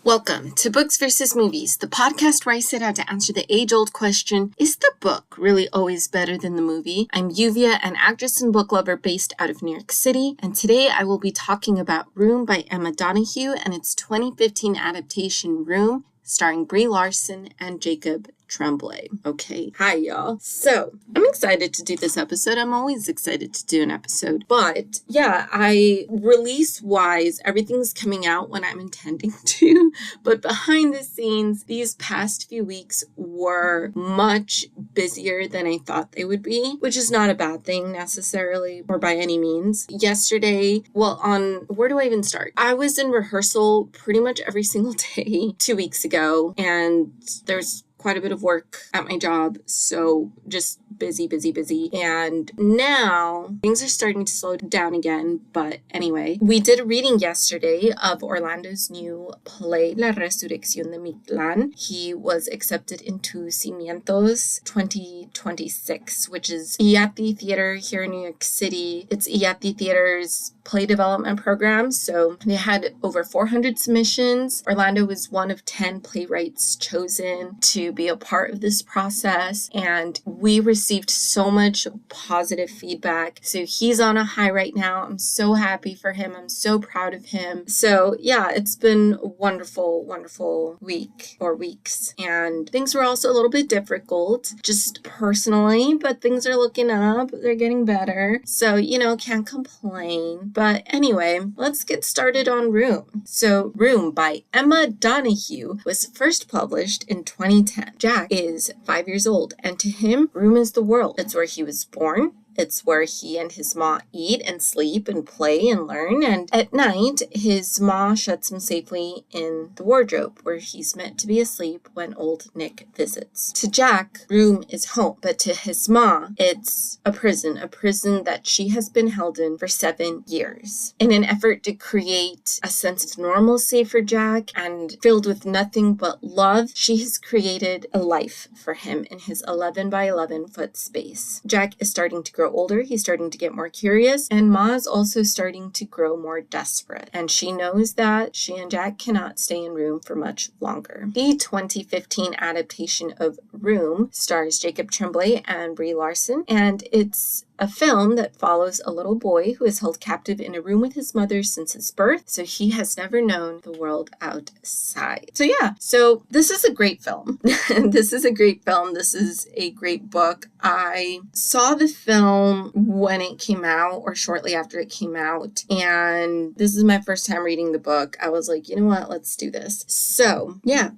Welcome to Books vs. Movies, the podcast where I set out to answer the age-old question, is the book really always better than the movie? I'm Yuvia, an actress and book lover based out of New York City, and today I will be talking about Room by Emma Donoghue and its 2015 adaptation Room, starring Brie Larson and Jacob Tremblay. Okay, hi y'all. So, I'm excited to do this episode. I'm always excited to do an episode. But, yeah, release-wise, everything's coming out when I'm intending to. But behind the scenes, these past few weeks were much busier than I thought they would be, which is not a bad thing necessarily, or by any means. Yesterday, where do I even start? I was in rehearsal pretty much every single day 2 weeks ago, and there's quite a bit of work at my job, so just busy. And now things are starting to slow down again, but anyway, we did a reading yesterday of Orlando's new play, La Resurrección de Mictlán. He was accepted into Cimientos 2026, which is IATI Theater here in New York City. It's IATI Theater's play development program, so they had over 400 submissions. Orlando was one of 10 playwrights chosen to be a part of this process, and we received so much positive feedback. So he's on a high right now. I'm so happy for him. I'm so proud of him. So yeah, it's been a wonderful week or weeks, and things were also a little bit difficult just personally, but things are looking up. They're getting better, so can't complain. But anyway, let's get started on Room. So Room by Emma Donoghue was first published in 2010. Jack is 5 years old, and to him, Room is the world. It's where he was born. It's where he and his ma eat and sleep and play and learn. And at night, his ma shuts him safely in the wardrobe where he's meant to be asleep when old Nick visits. To Jack, Room is home. But to his ma, it's a prison that she has been held in for 7 years. In an effort to create a sense of normalcy for Jack and filled with nothing but love, she has created a life for him in his 11 by 11 foot space. Jack is starting to grow older, he's starting to get more curious, and Ma's also starting to grow more desperate. And she knows that she and Jack cannot stay in Room for much longer. The 2015 adaptation of Room stars Jacob Tremblay and Brie Larson, and it's a film that follows a little boy who is held captive in a room with his mother since his birth, so he has never known the world outside. So this is a great film. This is a great book. I saw the film when it came out or shortly after it came out, and this is my first time reading the book. I was like, you know what, let's do this. So yeah.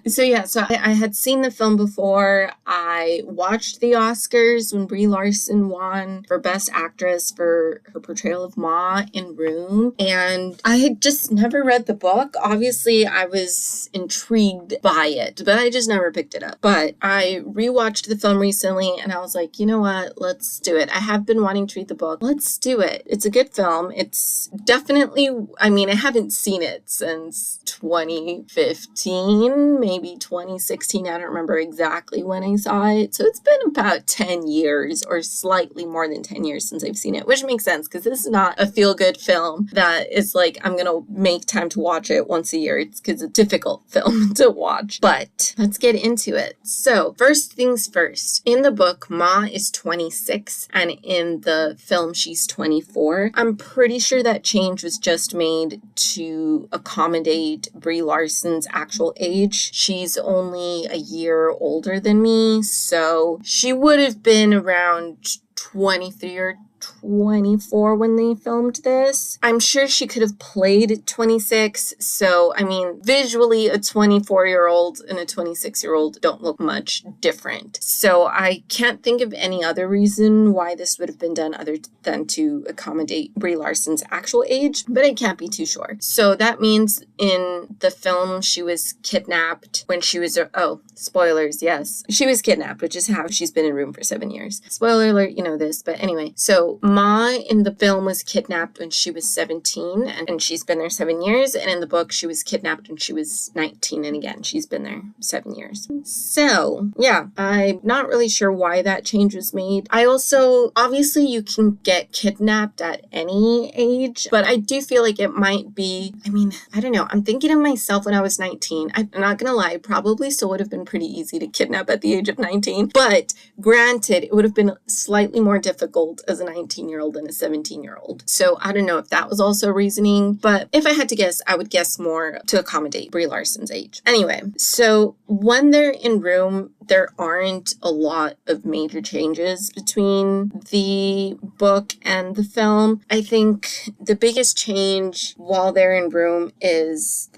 So I had seen the film before. I watched the Oscars when Brie Larson won for Best Actress for her portrayal of Ma in Room, and I had just never read the book. Obviously, I was intrigued by it, but I just never picked it up. But I rewatched the film recently, and I was like, you know what, let's do it. I have been wanting to read the book. Let's do it. It's a good film. It's definitely, I haven't seen it since 2015, maybe 2016. I don't remember exactly when I saw it. So it's been about 10 years or slightly more than 10 years since I've seen it, which makes sense because this is not a feel-good film that is like, I'm going to make time to watch it once a year. It's because it's a difficult film to watch. But let's get into it. So first things first. In the book, Ma is 26 and in the film, she's 24. I'm pretty sure that change was just made to accommodate Brie Larson's actual age. She's only a year older than me, so she would have been around 23 or 24 when they filmed this. I'm sure she could have played 26. So, visually a 24-year-old and a 26-year-old don't look much different. So I can't think of any other reason why this would have been done other than to accommodate Brie Larson's actual age, but I can't be too sure. So that means in the film, she was kidnapped when she was, spoilers, yes. She was kidnapped, which is how she's been in Room for 7 years. Spoiler alert, you know this, but anyway. So So Ma in the film was kidnapped when she was 17, and she's been there 7 years. And in the book, she was kidnapped when she was 19, and again, she's been there 7 years. So yeah, I'm not really sure why that change was made. I also, obviously you can get kidnapped at any age, but I do feel like it might be, I don't know. I'm thinking of myself when I was 19. I'm not gonna lie, probably still would have been pretty easy to kidnap at the age of 19, but granted, it would have been slightly more difficult as a 19-year-old than a 17-year-old. So I don't know if that was also reasoning, but if I had to guess, I would guess more to accommodate Brie Larson's age. Anyway, so when they're in room, there aren't a lot of major changes between the book and the film. I think the biggest change while they're in room is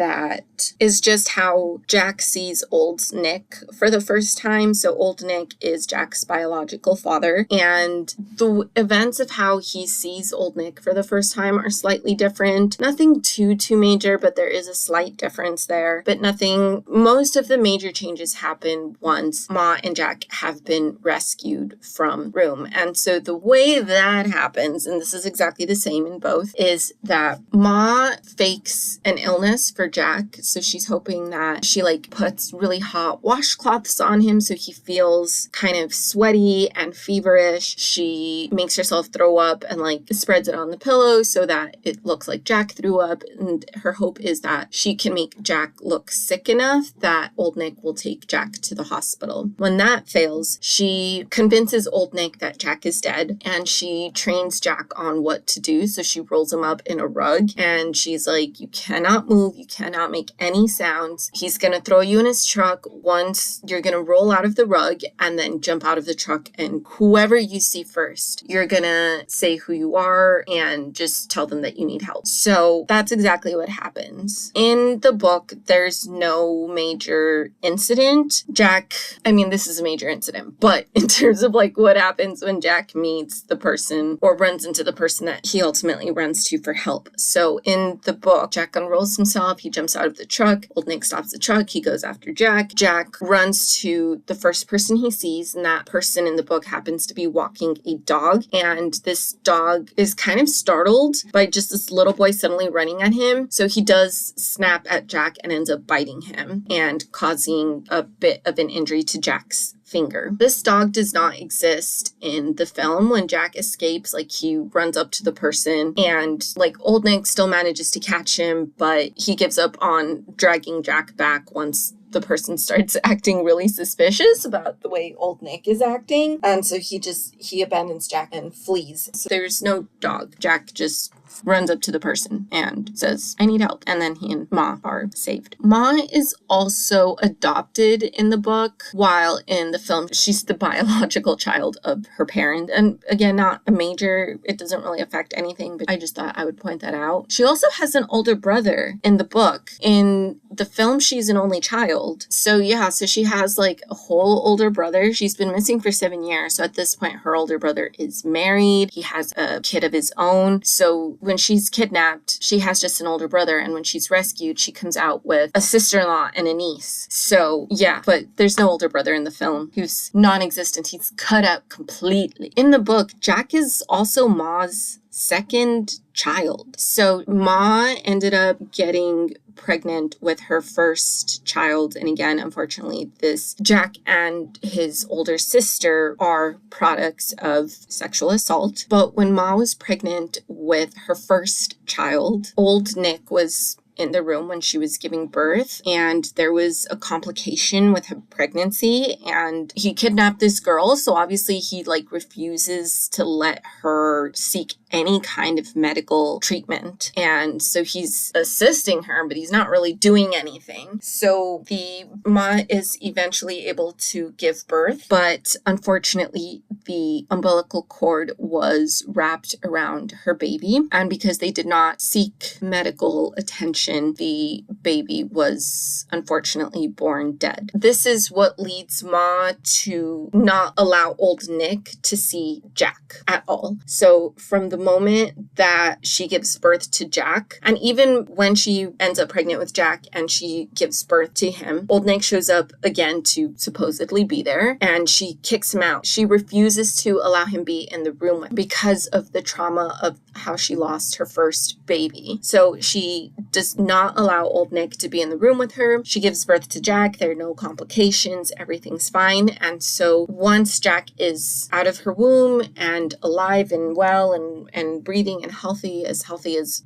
just how Jack sees old Nick for the first time. So old Nick is Jack's biological father, and the events of how he sees old Nick for the first time are slightly different. Nothing too major, but there is a slight difference there, but nothing. Most of the major changes happen once Ma and Jack have been rescued from room. And so the way that happens, and this is exactly the same in both, is that Ma fakes an illness for Jack. So she's hoping that she puts really hot washcloths on him so he feels kind of sweaty and feverish. She makes herself throw up and spreads it on the pillow so that it looks like Jack threw up. And her hope is that she can make Jack look sick enough that old Nick will take Jack to the hospital. When that fails, she convinces old Nick that Jack is dead, and she trains Jack on what to do. So she rolls him up in a rug, and she's like, you cannot move, you cannot make any sounds. He's going to throw you in his truck. Once you're going to roll out of the rug and then jump out of the truck, and whoever you see first, you're going to say who you are and just tell them that you need help. So that's exactly what happens. In the book, there's no major incident. Jack, this is a major incident, but in terms of what happens when Jack meets the person or runs into the person that he ultimately runs to for help. So in the book, Jack unrolls himself, he jumps out of the truck, old Nick stops the truck, he goes after Jack. Jack runs to the first person he sees, and that person in the book happens to be walking a dog, and this dog is kind of startled by just this little boy suddenly running at him. So he does snap at Jack and ends up biting him and causing a bit of an injury to Jack's finger. This dog does not exist in the film. When Jack escapes, he runs up to the person, and old Nick still manages to catch him, but he gives up on dragging Jack back once the person starts acting really suspicious about the way old Nick is acting. And so he abandons Jack and flees. So there's no dog. Jack just runs up to the person and says, I need help. And then he and Ma are saved. Ma is also adopted in the book, while in the film, she's the biological child of her parent. And again, not a major, it doesn't really affect anything, but I just thought I would point that out. She also has an older brother in the book. In the film, she's an only child. So yeah, so she has a whole older brother. She's been missing for 7 years. So at this point, her older brother is married. He has a kid of his own. So when she's kidnapped, she has just an older brother. And when she's rescued, she comes out with a sister-in-law and a niece. So yeah, but there's no older brother in the film. He was non-existent. He's cut out completely. In the book, Jack is also Ma's second child. So Ma ended up getting pregnant with her first child. And again, unfortunately, this Jack and his older sister are products of sexual assault. But when Ma was pregnant with her first child, old Nick was in the room when she was giving birth, and there was a complication with her pregnancy, and he kidnapped this girl. So obviously he refuses to let her seek any kind of medical treatment. And so he's assisting her, but he's not really doing anything. So the Ma is eventually able to give birth, but unfortunately the umbilical cord was wrapped around her baby. And because they did not seek medical attention C-section, the baby was unfortunately born dead. This is what leads Ma to not allow old Nick to see Jack at all. So from the moment that she gives birth to Jack, and even when she ends up pregnant with Jack and she gives birth to him, old Nick shows up again to supposedly be there, and she kicks him out. She refuses to allow him be in the room because of the trauma of how she lost her first baby. So she does not allow old Nick to be in the room with her. She gives birth to Jack. There are no complications. Everything's fine. And so once Jack is out of her womb and alive and well and breathing and healthy as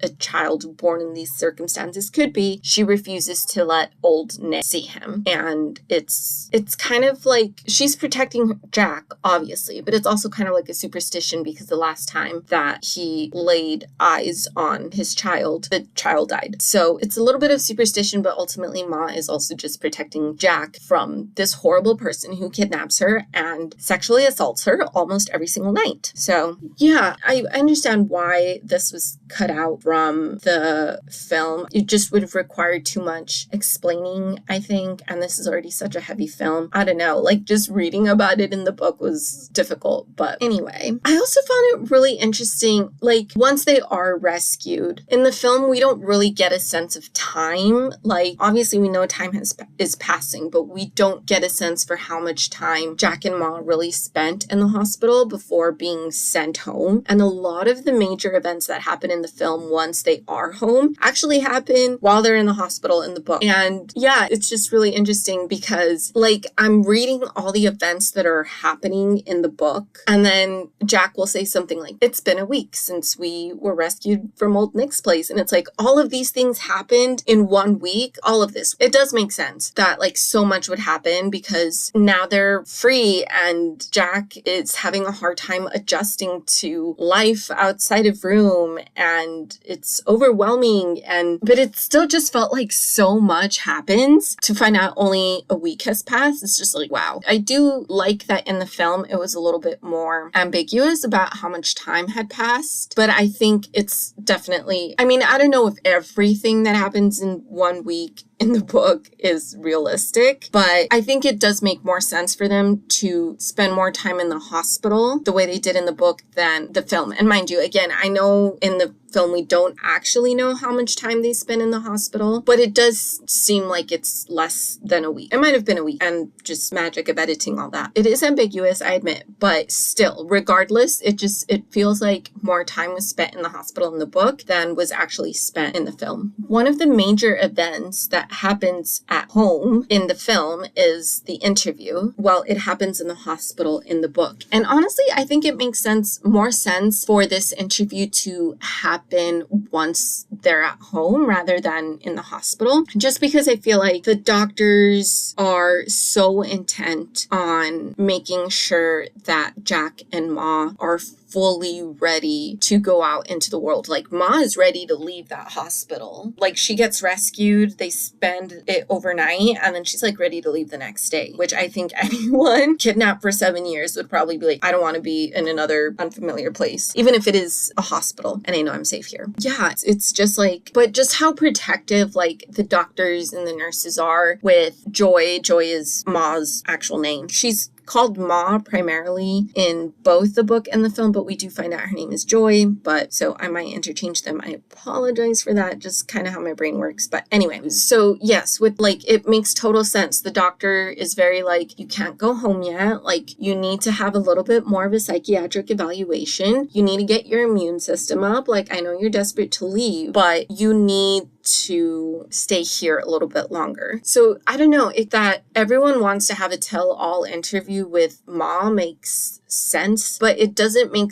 a child born in these circumstances could be, she refuses to let old Nick see him. And it's kind of like she's protecting Jack, obviously, but it's also kind of like a superstition because the last time that he laid eyes on his child, the child died. So it's a little bit of superstition, but ultimately Ma is also just protecting Jack from this horrible person who kidnaps her and sexually assaults her almost every single night. So yeah, I understand why this was cut out from the film. It just would have required too much explaining, I think, and this is already such a heavy film. I don't know, like just reading about it in the book was difficult. But anyway, I also found it really interesting, like once they are rescued, in the film we don't really get a sense of time. Like obviously we know time is passing, but we don't get a sense for how much time Jack and Ma really spent in the hospital before being sent home. And a lot of the major events that happen in the film once they are home actually happen while they're in the hospital in the book. And yeah, it's just really interesting because like I'm reading all the events that are happening in the book, and then Jack will say something like, it's been a week since we were rescued from old Nick's place. And it's like all of these things happened in 1 week. All of this. It does make sense that like so much would happen because now they're free and Jack is having a hard time adjusting to life outside of room, and it's overwhelming, but it still just felt like so much happens to find out only a week has passed. It's just like, wow. I do like that in the film it was a little bit more ambiguous about how much time had passed, but I think it's definitely, I mean, I don't know if everything that happens in 1 week in the book is realistic, but I think it does make more sense for them to spend more time in the hospital the way they did in the book than the film. And mind you, again, I know in the film we don't actually know how much time they spend in the hospital, but it does seem like it's less than a week. It might have been a week, and just magic of editing, all that. It is ambiguous, I admit, but still, regardless, it feels like more time was spent in the hospital in the book than was actually spent in the film. One of the major events that happens at home in the film is the interview. Well, it happens in the hospital in the book. And honestly, I think it makes more sense for this interview to happen once they're at home rather than in the hospital. Just because I feel like the doctors are so intent on making sure that Jack and Ma are fully ready to go out into the world. Like Ma is ready to leave that hospital. Like she gets rescued, they spend it overnight, and then she's like ready to leave the next day, which I think anyone kidnapped for 7 years would probably be like, I don't want to be in another unfamiliar place, even if it is a hospital and I know I'm safe here. Yeah, it's just like, but just how protective like the doctors and the nurses are with Joy. Joy is Ma's actual name. She's called Ma primarily in both the book and the film, but we do find out her name is Joy, but so I might interchange them. I apologize for that, just kind of how my brain works. But anyway, so yes, with like, it makes total sense. The doctor is very like, you can't go home yet. Like you need to have a little bit more of a psychiatric evaluation. You need to get your immune system up. Like I know you're desperate to leave, but you need to stay here a little bit longer. So I don't know if that everyone wants to have a tell-all interview with Ma makes sense, but it doesn't make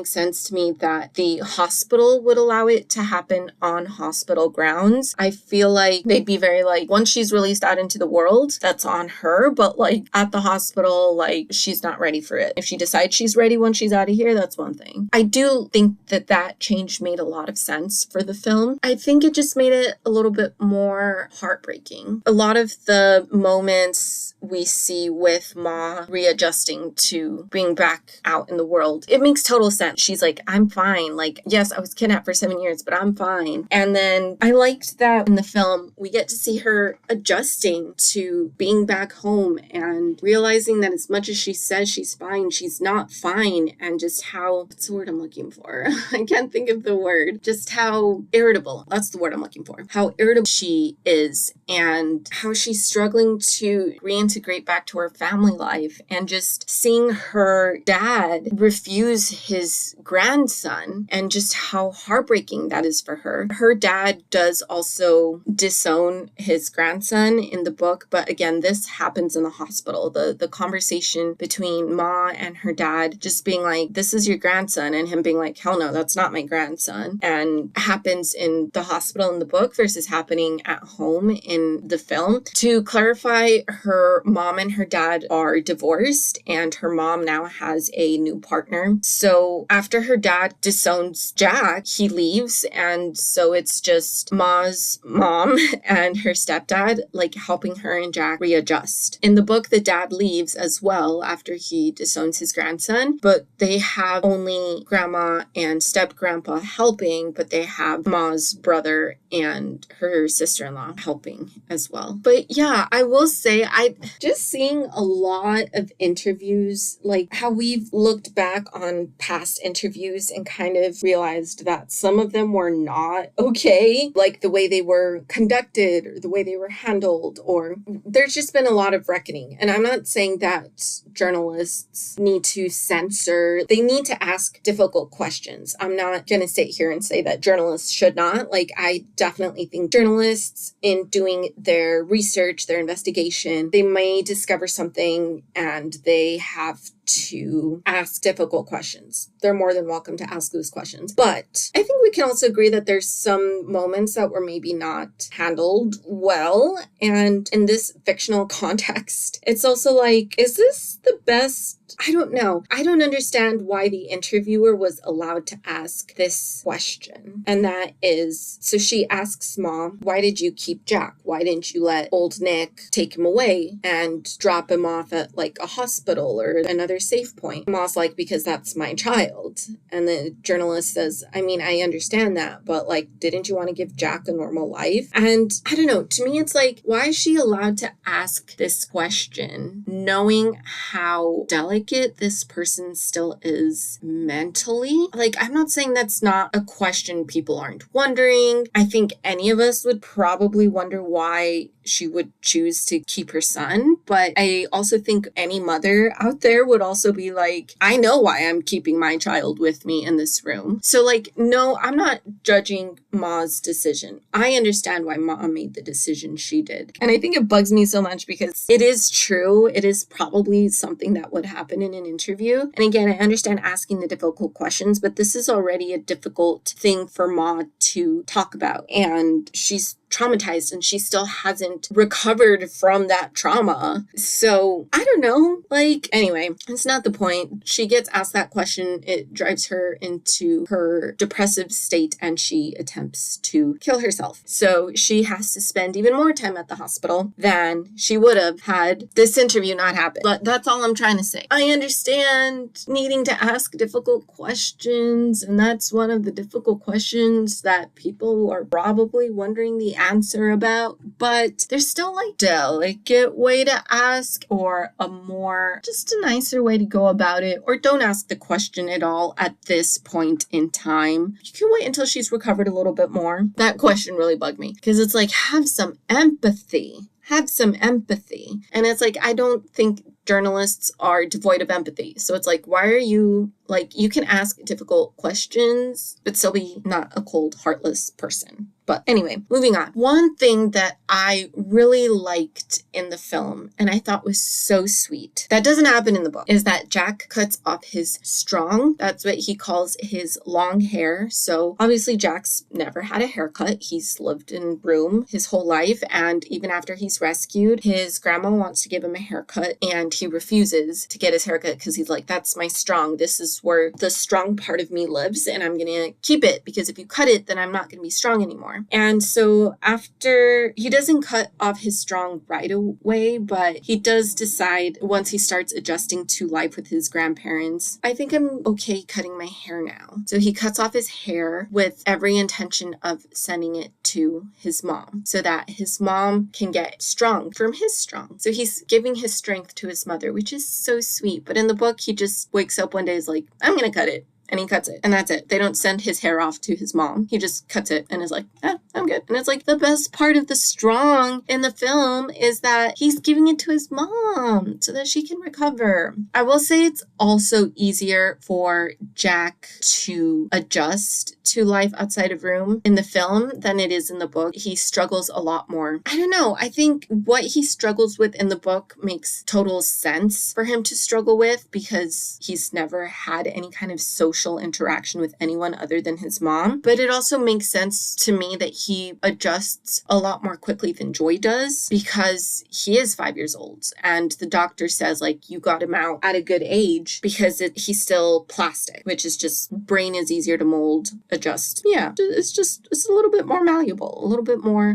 sense to me that the hospital would allow it to happen on hospital grounds. I feel like they'd be very like, once she's released out into the world, that's on her, but like at the hospital, like she's not ready for it. If she decides she's ready when she's out of here, that's one thing. I do think that change made a lot of sense for the film. I think it just made it a little bit more heartbreaking. A lot of the moments we see with Ma readjusting to to being back out in the world. It makes total sense. She's like, I'm fine. Like, yes, I was kidnapped for 7 years, but I'm fine. And then I liked that in the film, we get to see her adjusting to being back home and realizing that as much as she says she's fine, she's not fine. And just how, what's the word I'm looking for? I can't think of the word. Just how irritable, that's the word I'm looking for. How irritable she is and how she's struggling to reintegrate back to her family life, and just seeing her dad refuse his grandson and just how heartbreaking that is for her. Her dad does also disown his grandson in the book, but again, this happens in the hospital. The conversation between Ma and her dad just being like, this is your grandson, and him being like, hell no, that's not my grandson, and happens in the hospital in the book versus happening at home in the film. To clarify, her mom and her dad are divorced, and her mom now has a new partner. So after her dad disowns Jack, he leaves, and so it's just Ma's mom and her stepdad like helping her and Jack readjust. In the book, the dad leaves as well after he disowns his grandson, but they have only grandma and step-grandpa helping, but they have Ma's brother and her sister-in-law helping as well. But yeah, I will say, I just seeing a lot of interviews, like how we've looked back on past interviews and kind of realized that some of them were not okay, like the way they were conducted or the way they were handled, or there's just been a lot of reckoning. And I'm not saying that journalists need to censor, they need to ask difficult questions. I'm not going to sit here and say that journalists should not. Like, I definitely think journalists, in doing their research, their investigation, they may discover something and they have to ask difficult questions. They're more than welcome to ask those questions. But I think we can also agree that there's some moments that were maybe not handled well. And in this fictional context, it's also like, is this the best? I don't know. I don't understand why the interviewer was allowed to ask this question. And that is, so she asks Mom, why did you keep Jack? Why didn't you let old Nick take him away and drop him off at like a hospital or another safe point? Mom's like, because that's my child. And the journalist says, I mean, I understand that, but like, didn't you want to give Jack a normal life? And I don't know, to me, it's like, why is she allowed to ask this question knowing how delicate this person still is mentally? Like, I'm not saying that's not a question people aren't wondering. I think any of us would probably wonder why she would choose to keep her son. But I also think any mother out there would also be like, I know why I'm keeping my child with me in this room. So like, no, I'm not judging Ma's decision. I understand why Ma made the decision she did. And I think it bugs me so much because it is true. It is probably something that would happen in an interview. And again, I understand asking the difficult questions, but this is already a difficult thing for Ma to talk about. And she's traumatized and she still hasn't recovered from that trauma. So I don't know, like, anyway, it's not the point. She gets asked that question. It drives her into her depressive state and she attempts to kill herself. So she has to spend even more time at the hospital than she would have had this interview not happen. But that's all I'm trying to say. I understand needing to ask difficult questions, and that's one of the difficult questions that people are probably wondering the answer about, but there's still like delicate way to ask, or a more just a nicer way to go about it, or don't ask the question at all at this point in time. You can wait until she's recovered a little bit more. That question really bugged me because it's like, have some empathy. Have some empathy. And it's like, I don't think journalists are devoid of empathy. So it's like, why are you, like, you can ask difficult questions, but still be not a cold, heartless person. But anyway, moving on. One thing that I really liked in the film, and I thought was so sweet, that doesn't happen in the book, is that Jack cuts off his strong. That's what he calls his long hair. So obviously Jack's never had a haircut. He's lived in Broome his whole life. And even after he's rescued, his grandma wants to give him a haircut and he refuses to get his haircut because he's like, that's my strong. This is where the strong part of me lives and I'm going to keep it because if you cut it, then I'm not going to be strong anymore. more. And so after, he doesn't cut off his strong right away, but he does decide once he starts adjusting to life with his grandparents, I think I'm okay cutting my hair now. So he cuts off his hair with every intention of sending it to his mom so that his mom can get strong from his strong. So he's giving his strength to his mother, which is so sweet. But in the book, he just wakes up one day, is like, I'm going to cut it. And he cuts it. And that's it. They don't send his hair off to his mom. He just cuts it and is like, I'm good. And it's like the best part of the strong in the film is that he's giving it to his mom so that she can recover. I will say it's also easier for Jack to adjust to life outside of room in the film than it is in the book. He struggles a lot more. I don't know. I think what he struggles with in the book makes total sense for him to struggle with because he's never had any kind of social interaction with anyone other than his mom. But it also makes sense to me that he adjusts a lot more quickly than Joy does because he is 5 years old and the doctor says like you got him out at a good age because he's still plastic, which is just brain is easier to mold, adjust. Yeah, it's a little bit more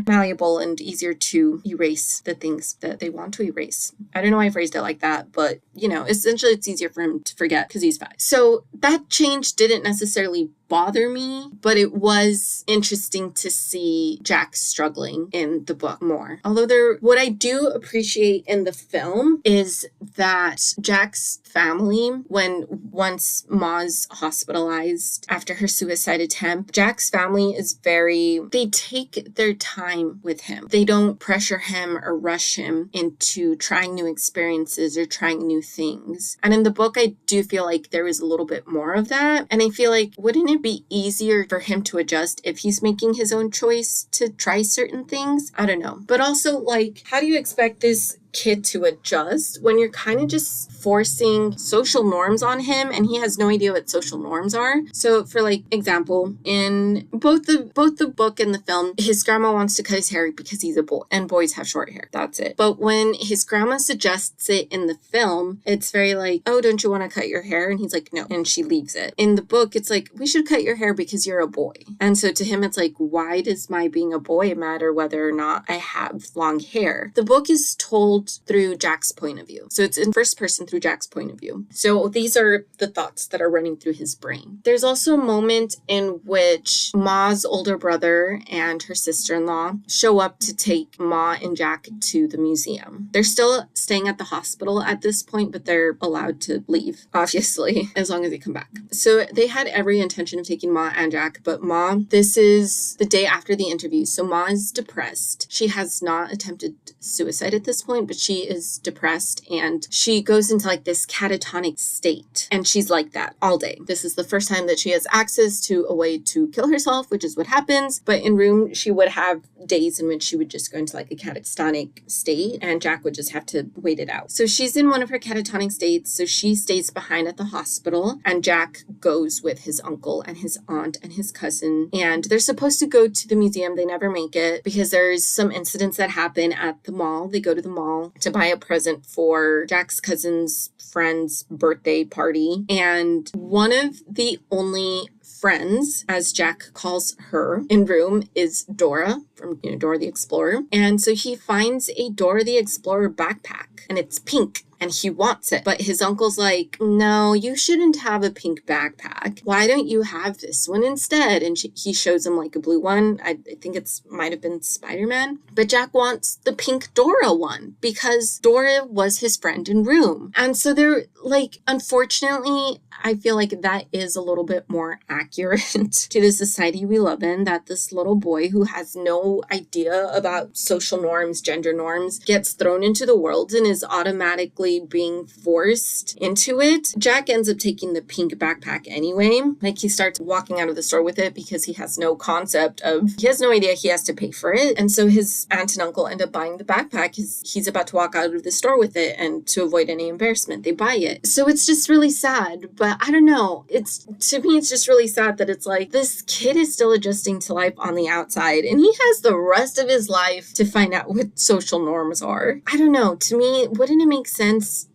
malleable and easier to erase the things that they want to erase. I don't know why I phrased it like that, but essentially it's easier for him to forget because he's 5. So that change didn't necessarily bother me, but it was interesting to see Jack struggling in the book more. Although what I do appreciate in the film is that Jack's family, once Ma's hospitalized after her suicide attempt, Jack's family is they take their time with him. They don't pressure him or rush him into trying new experiences or trying new things. And in the book, I do feel like there is a little bit more of that. And I feel like, wouldn't it be easier for him to adjust if he's making his own choice to try certain things? I don't know. But also, like, how do you expect this kid to adjust when you're kind of just forcing social norms on him and he has no idea what social norms are? So for like example, in both the book and the film, his grandma wants to cut his hair because he's a boy and boys have short hair. That's it. But when his grandma suggests it in the film, it's very like, oh, don't you want to cut your hair? And he's like, no. And she leaves it. In the book, it's like, we should cut your hair because you're a boy. And so to him, it's like, why does my being a boy matter whether or not I have long hair? The book is told through Jack's point of view. So it's in first person through Jack's point of view. So these are the thoughts that are running through his brain. There's also a moment in which Ma's older brother and her sister-in-law show up to take Ma and Jack to the museum. They're still staying at the hospital at this point, but they're allowed to leave, obviously, as long as they come back. So they had every intention of taking Ma and Jack, but Ma, this is the day after the interview. So Ma is depressed. She has not attempted suicide at this point, but she is depressed and she goes into like this catatonic state. And she's like that all day. This is the first time that she has access to a way to kill herself, which is what happens. But in room, she would have days in which she would just go into like a catatonic state and Jack would just have to wait it out. So she's in one of her catatonic states. So she stays behind at the hospital and Jack goes with his uncle and his aunt and his cousin. And they're supposed to go to the museum. They never make it because there's some incidents that happen at the mall. They go to the mall to buy a present for Jack's cousin's friend's birthday party. And one of the only friends, as Jack calls her in room, is Dora from Dora the Explorer. And so he finds a Dora the Explorer backpack and it's pink. And he wants it. But his uncle's like, no, you shouldn't have a pink backpack. Why don't you have this one instead? And he shows him like a blue one. I think might have been Spider-Man. But Jack wants the pink Dora one because Dora was his friend in room. And so they're like, unfortunately, I feel like that is a little bit more accurate to the society we live in, that this little boy who has no idea about social norms, gender norms, gets thrown into the world and is automatically being forced into it. Jack ends up taking the pink backpack anyway. Like he starts walking out of the store with it because he has no idea he has to pay for it. And so his aunt and uncle end up buying the backpack. He's about to walk out of the store with it and to avoid any embarrassment, they buy it. So it's just really sad. But I don't know. To me, it's just really sad that it's like this kid is still adjusting to life on the outside and he has the rest of his life to find out what social norms are. I don't know. To me, wouldn't it make sense sense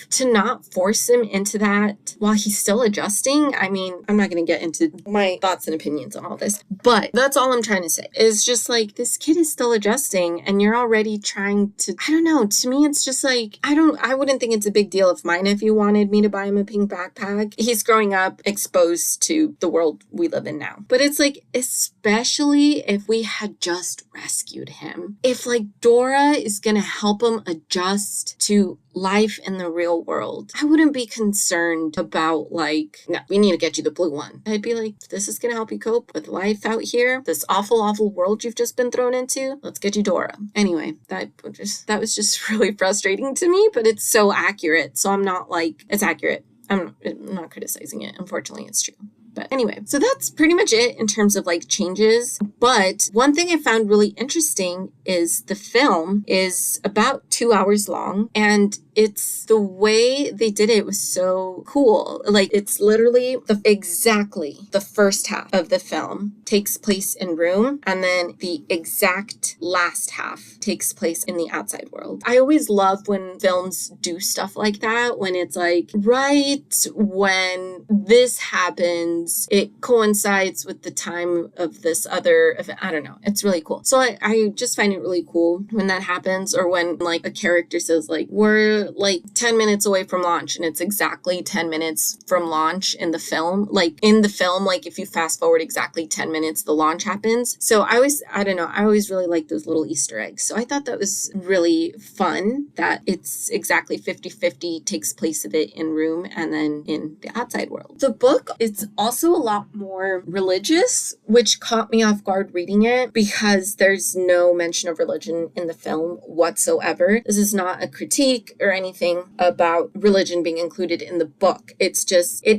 to not force him into that while he's still adjusting. I mean, I'm not going to get into my thoughts and opinions on all this, but that's all I'm trying to say. It's just like, this kid is still adjusting and you're already trying to, I don't know. To me, it's just like, I wouldn't think it's a big deal if my nephew wanted me to buy him a pink backpack. He's growing up exposed to the world we live in now. But it's like, especially if we had just rescued him. If like Dora is going to help him adjust to life in the real world, I wouldn't be concerned about like, no, we need to get you the blue one. I'd be like, this is going to help you cope with life out here, this awful, awful world you've just been thrown into. Let's get you Dora. Anyway, that was just really frustrating to me, but it's so accurate. So I'm not like, it's accurate. I'm not criticizing it. Unfortunately, it's true. But anyway, so that's pretty much it in terms of like changes. But one thing I found really interesting is the film is about 2 hours long, and it's the way they did it was so cool. Like, it's literally exactly the first half of the film takes place in room, and then the exact last half takes place in the outside world. I always love when films do stuff like that, when it's like, right when this happens, it coincides with the time of this other event. I don't know. It's really cool. So I just find it really cool when that happens, or when like a character says like, we're like 10 minutes away from launch, and it's exactly 10 minutes from launch in the film. Like in the film, like if you fast forward exactly 10 minutes, the launch happens. So I always really like those little Easter eggs. So I thought that was really fun that it's exactly 50-50 takes place of it in room and then in the outside world. The book, it's also a lot more religious, which caught me off guard reading it because there's no mention of religion in the film whatsoever. This is not a critique or anything about religion being included in the book. It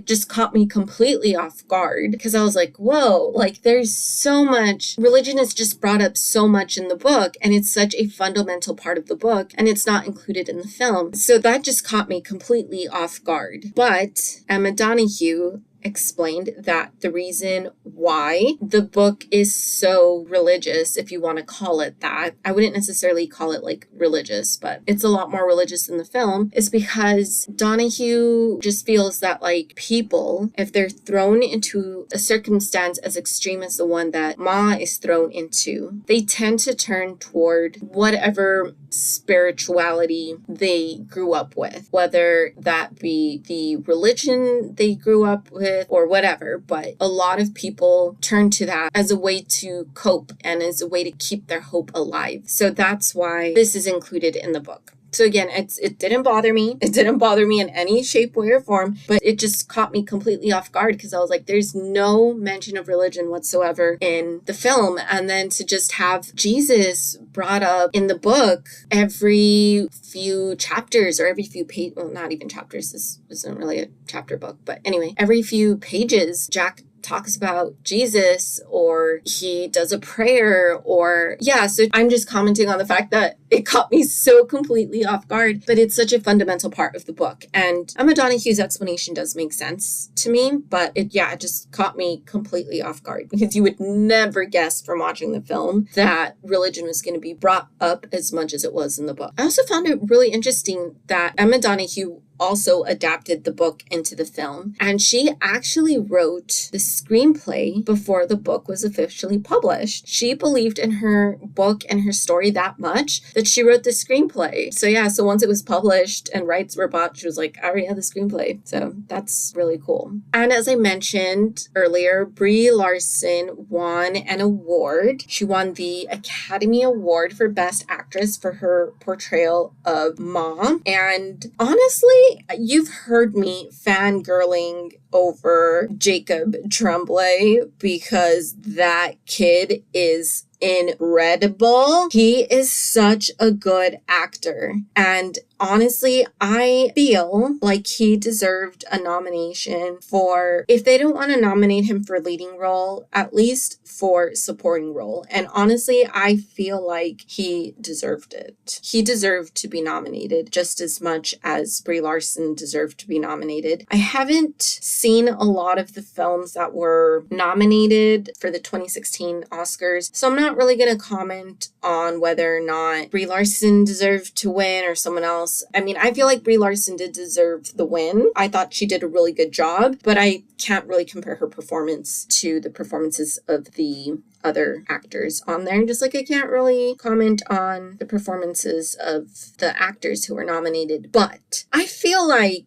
just caught me completely off guard because I was like, whoa, like there's so much, religion is just brought up so much in the book, and it's such a fundamental part of the book, and it's not included in the film. So that just caught me completely off guard. But Emma Donoghue explained that the reason why the book is so religious, if you want to call it that, I wouldn't necessarily call it like religious, but it's a lot more religious than the film, is because Donoghue just feels that like people, if they're thrown into a circumstance as extreme as the one that Ma is thrown into, they tend to turn toward whatever spirituality they grew up with, whether that be the religion they grew up with or whatever. But a lot of people turn to that as a way to cope and as a way to keep their hope alive. So that's why this is included in the book. So again, it didn't bother me. It didn't bother me in any shape, way, or form, but it just caught me completely off guard because I was like, there's no mention of religion whatsoever in the film. And then to just have Jesus brought up in the book every few chapters or every few pages, well, not even chapters, this isn't really a chapter book, but anyway, every few pages, Jack talks about Jesus, or he does a prayer, or so I'm just commenting on the fact that it caught me so completely off guard, but it's such a fundamental part of the book. And Emma Donoghue's explanation does make sense to me, but it just caught me completely off guard because you would never guess from watching the film that religion was going to be brought up as much as it was in the book. I also found it really interesting that Emma Donoghue also adapted the book into the film, and she actually wrote the screenplay before the book was officially published. She believed in her book and her story that much that she wrote the screenplay. So once it was published and rights were bought, she was like, I already have the screenplay. So that's really cool. And as I mentioned earlier, Brie Larson won an award. She won the Academy Award for Best Actress for her portrayal of Ma. And honestly, you've heard me fangirling over Jacob Tremblay because that kid is incredible. He is such a good actor. And honestly, I feel like he deserved a nomination for, if they don't want to nominate him for leading role, at least for supporting role. And honestly, I feel like he deserved it. He deserved to be nominated just as much as Brie Larson deserved to be nominated. I haven't seen a lot of the films that were nominated for the 2016 Oscars, so I'm not really going to comment on whether or not Brie Larson deserved to win or someone else. else. I mean, I feel like Brie Larson did deserve the win. I thought she did a really good job, but I can't really compare her performance to the performances of the other actors on there. Just like I can't really comment on the performances of the actors who were nominated. But I feel like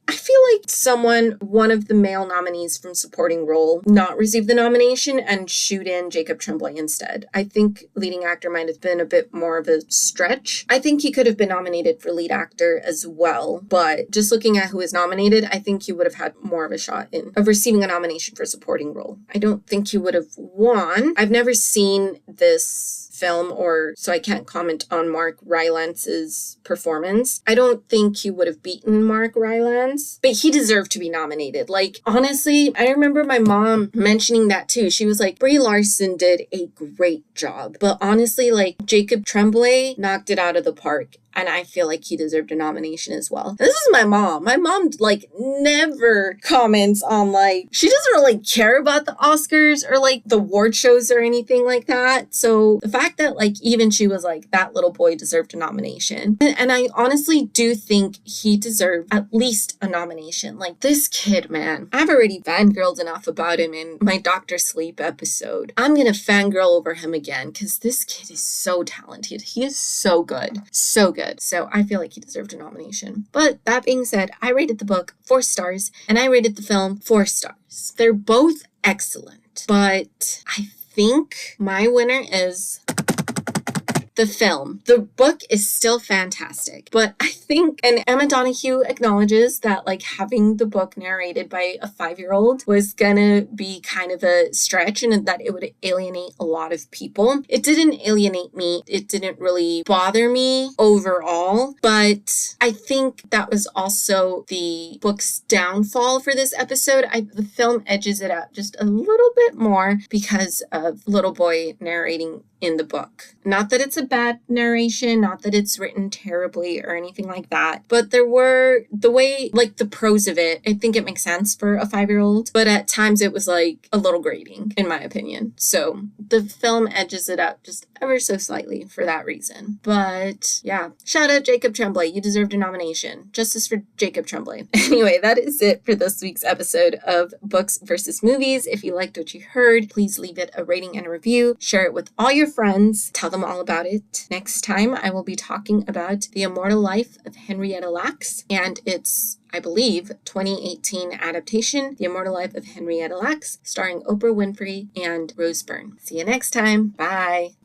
one of the male nominees from supporting role not receive the nomination and shoot in Jacob Tremblay instead. I think leading actor might have been a bit more of a stretch. I think he could have been nominated for lead actor as well, but just looking at who is nominated, I think he would have had more of a shot of receiving a nomination for supporting role. I don't think he would have won. I've never seen this film, so I can't comment on Mark Rylance's performance. I don't think he would have beaten Mark Rylance, but he deserved to be nominated. Like, honestly, I remember my mom mentioning that too. She was like, Brie Larson did a great job, but honestly, like, Jacob Tremblay knocked it out of the park. And I feel like he deserved a nomination as well. This is my mom. My mom, like, never comments on, like, she doesn't really care about the Oscars or, like, the award shows or anything like that. So the fact that, like, even she was like, that little boy deserved a nomination. And I honestly do think he deserved at least a nomination. Like, this kid, man, I've already fangirled enough about him in my Dr. Sleep episode. I'm gonna fangirl over him again because this kid is so talented. He is so good. So good. So I feel like he deserved a nomination. But that being said, I rated the book 4 stars and I rated the film 4 stars. They're both excellent, but I think my winner is the film. The book is still fantastic, but I think, and Emma Donoghue acknowledges that, like, having the book narrated by a 5-year-old was gonna be kind of a stretch and that it would alienate a lot of people. It didn't alienate me. It didn't really bother me overall, but I think that was also the book's downfall for this episode. The film edges it out just a little bit more because of little boy narrating in the book. Not that it's a bad narration, not that it's written terribly or anything like that, but there were the way, like, the prose of it, I think it makes sense for a 5-year-old, but at times it was like a little grating in my opinion. So the film edges it out just ever so slightly for that reason. But yeah, shout out Jacob Tremblay. You deserved a nomination. Justice for Jacob Tremblay. Anyway, that is it for this week's episode of Books versus Movies. If you liked what you heard, please leave it a rating and a review. Share it with all your friends. Tell them all about it. Next time, I will be talking about The Immortal Life of Henrietta Lacks and its, I believe, 2018 adaptation, The Immortal Life of Henrietta Lacks, starring Oprah Winfrey and Rose Byrne. See you next time. Bye.